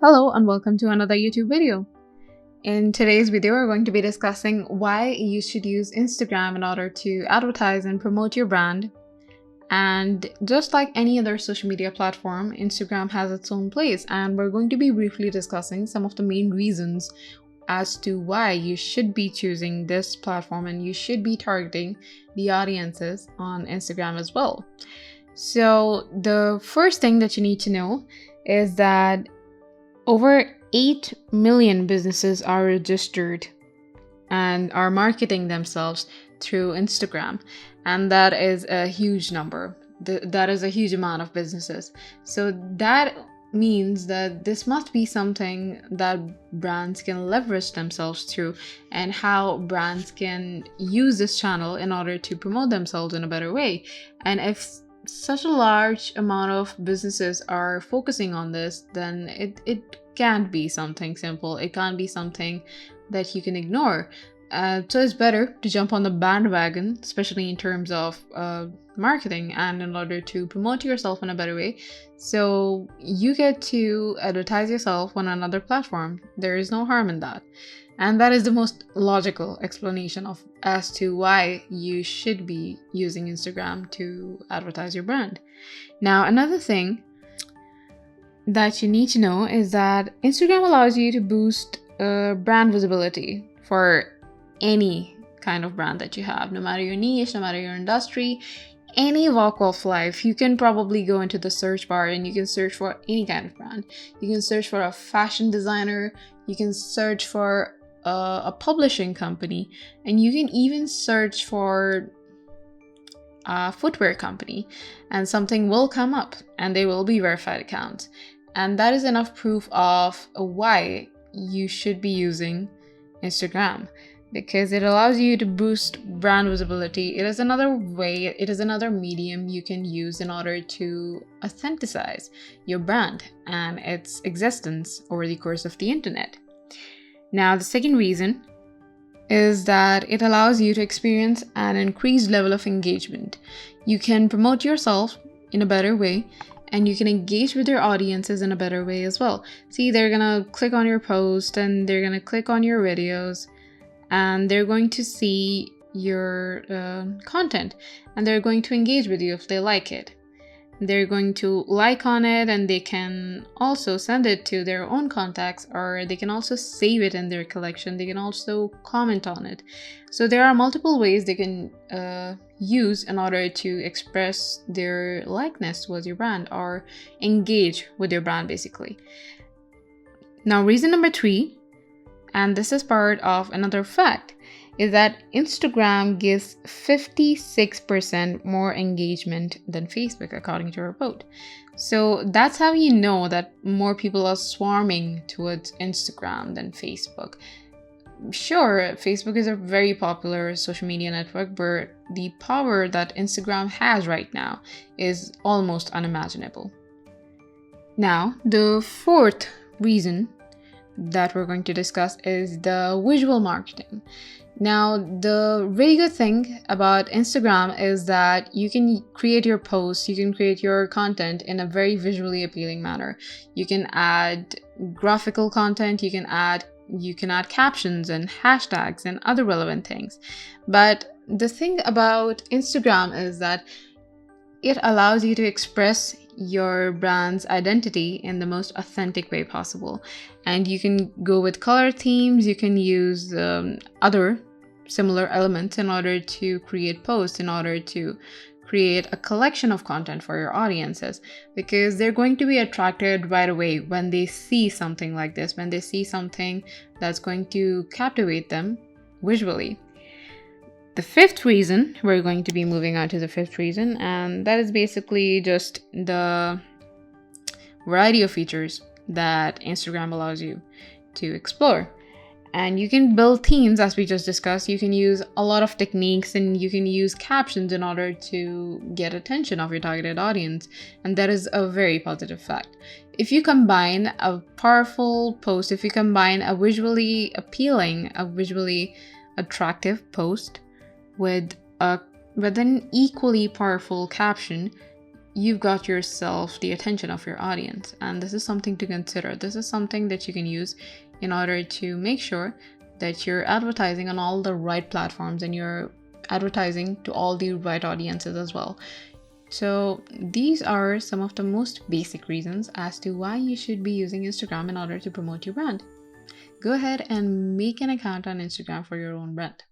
Hello and welcome to another YouTube video. In today's video, we're going to be discussing why you should use Instagram in order to advertise and promote your brand. And just like any other social media platform, Instagram has its own place, and we're going to be briefly discussing some of the main reasons as to why you should be choosing this platform and you should be targeting the audiences on Instagram as well. So the first thing that you need to know is that over 8 million businesses are registered and are marketing themselves through Instagram. And that is a huge number. That is a huge amount of businesses. So that means that this must be something that brands can leverage themselves through, and how brands can use this channel in order to promote themselves in a better way. And if such a large amount of businesses are focusing on this, then it can't be something simple. It can't be something that you can ignore. So it's better to jump on the bandwagon, especially in terms of marketing and in order to promote yourself in a better way. So you get to advertise yourself on another platform. There is no harm in that. And that is the most logical explanation as to why you should be using Instagram to advertise your brand. Now, another thing that you need to know is that Instagram allows you to boost brand visibility for any kind of brand that you have, no matter your niche, no matter your industry, any walk of life. You can probably go into the search bar and you can search for any kind of brand. You can search for a fashion designer, you can search for a publishing company, and you can even search for a footwear company, and something will come up and they will be verified accounts. And that is enough proof of why you should be using Instagram, because it allows you to boost brand visibility. It is another way, it is another medium you can use in order to authenticize your brand and its existence over the course of the internet. Now, the second reason is that it allows you to experience an increased level of engagement. You can promote yourself in a better way, and you can engage with your audiences in a better way as well. See, they're gonna click on your post and they're gonna click on your videos, and they're going to see your content, and they're going to engage with you if they like it. They're going to like on it, and they can also send it to their own contacts, or they can also save it in their collection. They can also comment on it. So there are multiple ways they can use in order to express their likeness towards your brand or engage with your brand, basically. Now, reason number 3, and this is part of another fact, is that Instagram gives 56% more engagement than Facebook, according to a report. So that's how you know that more people are swarming towards Instagram than Facebook. Sure, Facebook is a very popular social media network, but the power that Instagram has right now is almost unimaginable. Now, the fourth reason that we're going to discuss is the visual marketing. Now, the really good thing about Instagram is that you can create your posts, you can create your content in a very visually appealing manner. You can add graphical content, you can add captions and hashtags and other relevant things. But the thing about Instagram is that it allows you to express your brand's identity in the most authentic way possible. And you can go with color themes, you can use other similar elements in order to create posts, in order to create a collection of content for your audiences, because they're going to be attracted right away when they see something like this, when they see something that's going to captivate them visually. The fifth reason, we're going to be moving on to the fifth reason, and that is basically just the variety of features that Instagram allows you to explore. And you can build themes, as we just discussed. You can use a lot of techniques, and you can use captions in order to get attention of your targeted audience. And that is a very positive fact. If you combine a powerful post, if you combine a visually appealing, a visually attractive post with an equally powerful caption, you've got yourself the attention of your audience. And this is something to consider. This is something that you can use in order to make sure that you're advertising on all the right platforms and you're advertising to all the right audiences as well. So these are some of the most basic reasons as to why you should be using Instagram in order to promote your brand. Go ahead and make an account on Instagram for your own brand.